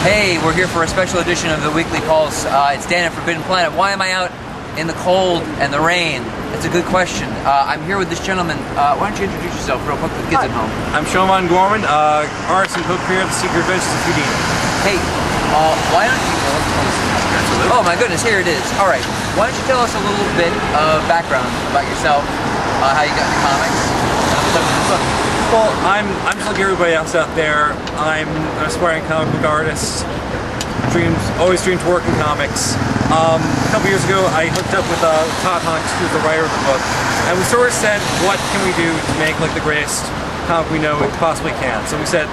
Hey, we're here for a special edition of the Weekly Pulse. It's Dan at Forbidden Planet. Why am I out in the cold and the rain? That's a good question. I'm here with this gentleman. Why don't you introduce yourself real quick to the kids at home? I'm Gorman, artist and co-creator of The Secret Adventures of Houdini. Hey, why don't you... Absolutely. Oh my goodness, here it is. All right. Why don't you tell us a little bit of background about yourself, how you got into comics, and what's up with this book? Well, I'm just like everybody else out there. I'm an aspiring comic book artist. Always dreamed to work in comics. A couple years ago, I hooked up with Todd Hunks, who's the writer of the book, and we sort of said, what can we do to make like the greatest comic we know we possibly can? So we said,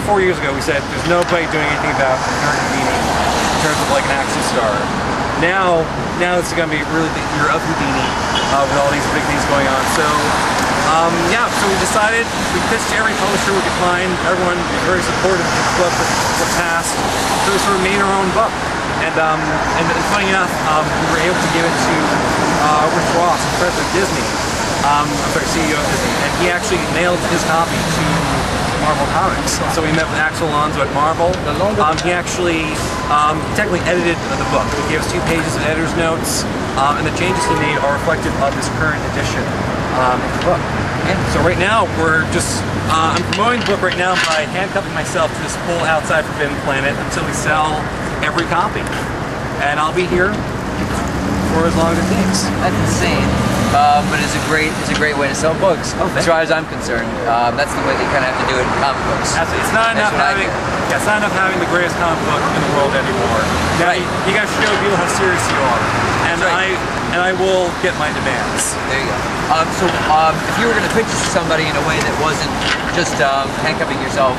4 years ago, we said, there's nobody doing anything about Houdini in terms of like an action star. Now it's going to be really the year of Houdini with all these big things going on. So yeah, so we decided, we pitched to every publisher we could find. Everyone was very supportive of the book for past. So we sort of made our own book. And funny enough, we were able to give it to Rich Ross, president of Disney. I'm sorry, CEO of Disney. And he actually mailed his copy to Marvel Comics. So we met with Axel Alonso at Marvel. He actually technically edited the book. He gave us 2 pages of editor's notes, and the changes he made are reflective of this current edition of the book. And so right now we're just, I'm promoting the book right now by handcuffing myself to this pole outside Forbidden Planet until we sell every copy. And I'll be here for as long as it takes. That's insane. But it's a great way to sell books. As far as I'm concerned, that's the way they kind of have to do it in comic books. It's not enough having the greatest comic book in the world anymore. Right. You got to show people how serious you are, and right. I will get my demands. There you go. So if you were going to pitch this to somebody in a way that wasn't just handcuffing yourself,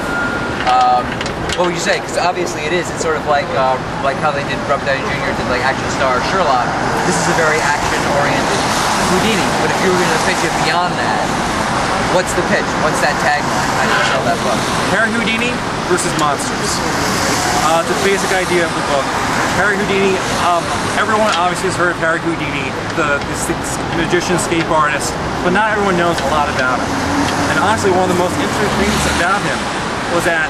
what would you say? Because obviously it is. It's sort of like how they did Robert Downey Jr. did like action star Sherlock. This is a very action-oriented Houdini. But if you were going to pitch it beyond that, what's the pitch? What's that tagline? How do you sell that book? Harry Houdini versus monsters. It's the basic idea of the book. Harry Houdini. Everyone obviously has heard of Harry Houdini, the magician, escape artist, but not everyone knows a lot about him. And honestly, one of the most interesting things about him was that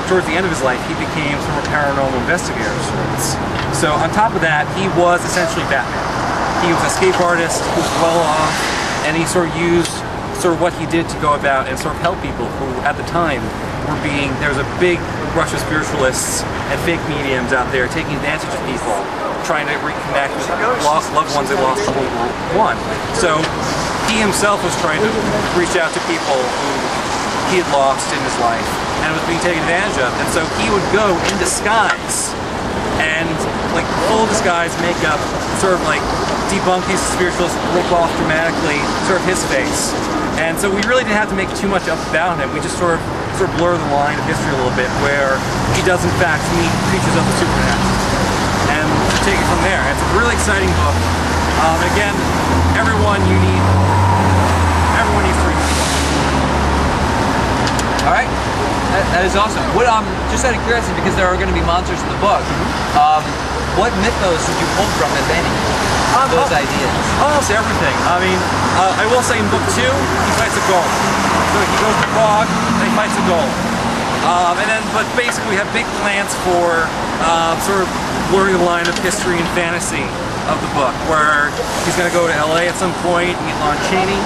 towards the end of his life, he became sort of a paranormal investigator of sorts. So on top of that, he was essentially Batman. He was an escape artist who was well off, and he sort of used what he did to go about and sort of help people who, at the time, there was a big rush of spiritualists and fake mediums out there taking advantage of people, trying to reconnect with lost loved ones they lost in World War I. So he himself was trying to reach out to people who he had lost in his life and was being taken advantage of. And so he would go in disguise and like full disguise makeup, sort of like debunk these spiritualists, rip off dramatically sort of his face. And so we really didn't have to make too much up about him. We just sort of blur the line of history a little bit where he does in fact meet creatures of the supernatural. And take it from there. It's a really exciting book. Again, everyone needs to read this book. All right, that is awesome. What just out of curiosity, because there are going to be monsters in the book, what mythos did you pull from, if any, those ideas? Almost everything. I mean, I will say in book 2, he fights a golem. So he goes to Prague and he fights a golem. But basically we have big plans for sort of blurring the line of history and fantasy of the book, where he's going to go to LA at some point, meet Lon Chaney,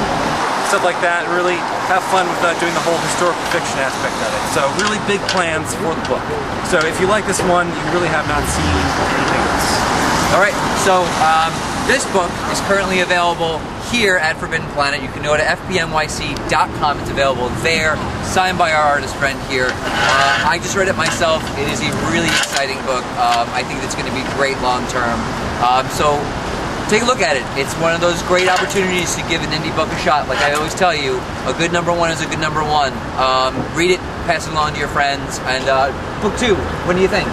stuff like that, and really have fun with doing the whole historical fiction aspect of it. So really big plans for the book. So if you like this one, you really have not seen anything else. All right, so this book is currently available here at Forbidden Planet. You can go to fpnyc.com. It's available there, signed by our artist friend here. I just read it myself. It is a really exciting book. I think it's going to be great long term. So take a look at it. It's one of those great opportunities to give an indie book a shot. Like I always tell you, a good #1 is a good #1. Read it, pass it along to your friends. And book 2, what do you think?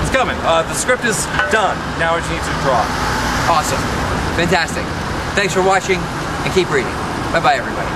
It's coming. The script is done. Now we just need to draw. Awesome. Fantastic. Thanks for watching, and keep reading. Bye-bye, everybody.